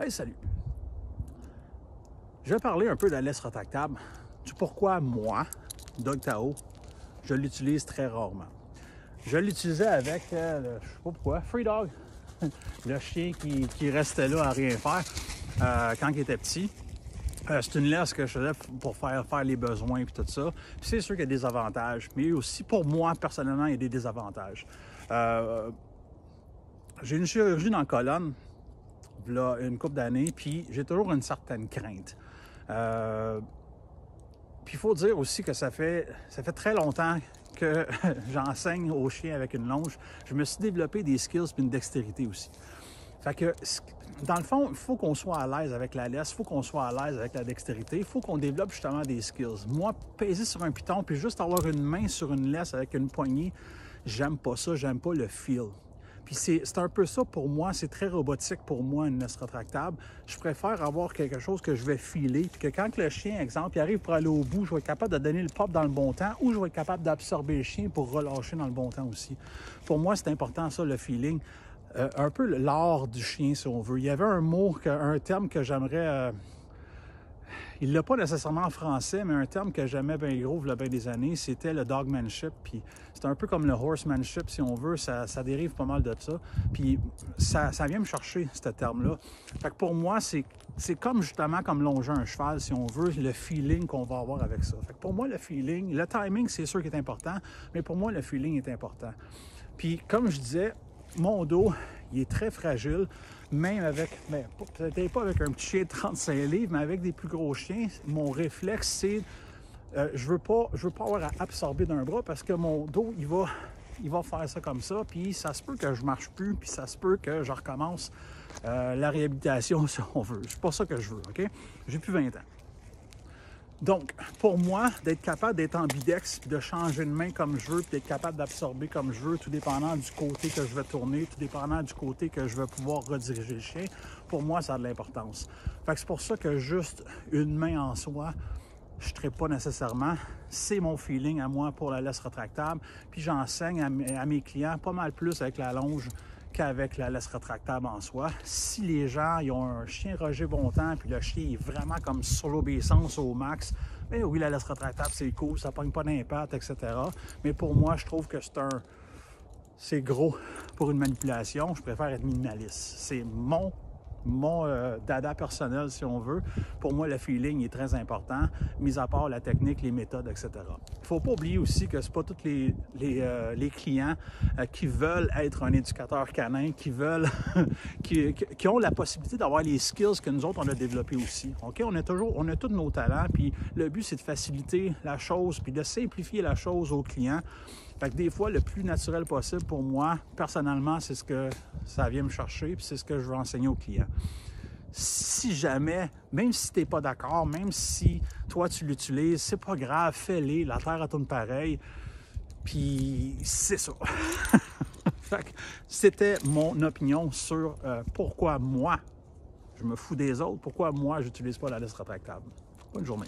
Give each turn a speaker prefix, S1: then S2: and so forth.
S1: Hey, salut! Je vais parler un peu de la laisse retractable, du pourquoi moi, Dog Tao, je l'utilise très rarement. Je l'utilisais avec, je sais pas pourquoi, Free Dog, le chien qui restait là à rien faire quand il était petit. C'est une laisse que je faisais pour faire les besoins et tout ça. Puis c'est sûr qu'il y a des avantages, mais aussi pour moi, personnellement, il y a des désavantages. J'ai une chirurgie dans la colonne, il y a une couple d'années, puis j'ai toujours une certaine crainte. Puis il faut dire aussi que ça fait très longtemps que j'enseigne aux chiens avec une longe. Je me suis développé des skills et une dextérité aussi. Fait que, dans le fond, il faut qu'on soit à l'aise avec la laisse, il faut qu'on soit à l'aise avec la dextérité, il faut qu'on développe justement des skills. Moi, peser sur un piton puis juste avoir une main sur une laisse avec une poignée, j'aime pas ça, j'aime pas le feel. Puis c'est un peu ça pour moi, c'est très robotique pour moi, une laisse retractable. Je préfère avoir quelque chose que je vais filer, puis que quand le chien, exemple, il arrive pour aller au bout, je vais être capable de donner le pop dans le bon temps ou je vais être capable d'absorber le chien pour relâcher dans le bon temps aussi. Pour moi, c'est important ça, le feeling. Un peu l'art du chien, si on veut. Il y avait un terme que j'aimerais... il ne l'a pas nécessairement en français, mais un terme que j'aimais bien gros il y a bien des années, c'était le dogmanship. Puis c'est un peu comme le horsemanship, si on veut, ça dérive pas mal de ça. Puis ça vient me chercher, ce terme-là. Fait que pour moi, c'est comme justement comme longer un cheval, si on veut, le feeling qu'on va avoir avec ça. Fait que pour moi, le feeling, le timing, c'est sûr qu'il est important, mais pour moi, le feeling est important. Puis comme je disais, mon dos, il est très fragile, même avec, peut-être pas avec un petit chien de 35 livres, mais avec des plus gros chiens, mon réflexe, c'est, je veux pas avoir à absorber d'un bras parce que mon dos, il va faire ça comme ça, puis ça se peut que je marche plus, puis ça se peut que je recommence la réhabilitation si on veut. C'est pas ça que je veux, OK? J'ai plus 20 ans. Donc, pour moi, d'être capable d'être ambidex, de changer de main comme je veux, puis d'être capable d'absorber comme je veux, tout dépendant du côté que je vais tourner, tout dépendant du côté que je vais pouvoir rediriger le chien, pour moi, ça a de l'importance. Fait que c'est pour ça que juste une main en soi, je ne traite pas nécessairement. C'est mon feeling à moi pour la laisse retractable. Puis j'enseigne à mes clients pas mal plus avec la longe qu'avec la laisse retractable en soi. Si les gens ils ont un chien Roger Bontemps puis le chien est vraiment comme sur l'obéissance au max, bien oui, la laisse retractable, c'est cool, ça ne pogne pas d'impact, etc. Mais pour moi, je trouve que c'est gros pour une manipulation. Je préfère être minimaliste. C'est mon dada personnel, si on veut. Pour moi, le feeling est très important, mis à part la technique, les méthodes, etc. Il ne faut pas oublier aussi que ce n'est pas tous les clients qui veulent être un éducateur canin, qui ont la possibilité d'avoir les skills que nous autres, on a développés aussi. Okay? On a tous nos talents, puis le but, c'est de faciliter la chose, puis de simplifier la chose aux clients. Fait que des fois, le plus naturel possible pour moi, personnellement, c'est ce que ça vient me chercher, puis c'est ce que je veux enseigner aux clients. Si jamais, même si tu n'es pas d'accord, même si toi tu l'utilises, c'est pas grave, fais-les, la terre tourne pareil, puis c'est ça. Fait que c'était mon opinion sur pourquoi moi, je me fous des autres, pourquoi moi, j'utilise pas la laisse retractable. Bonne journée.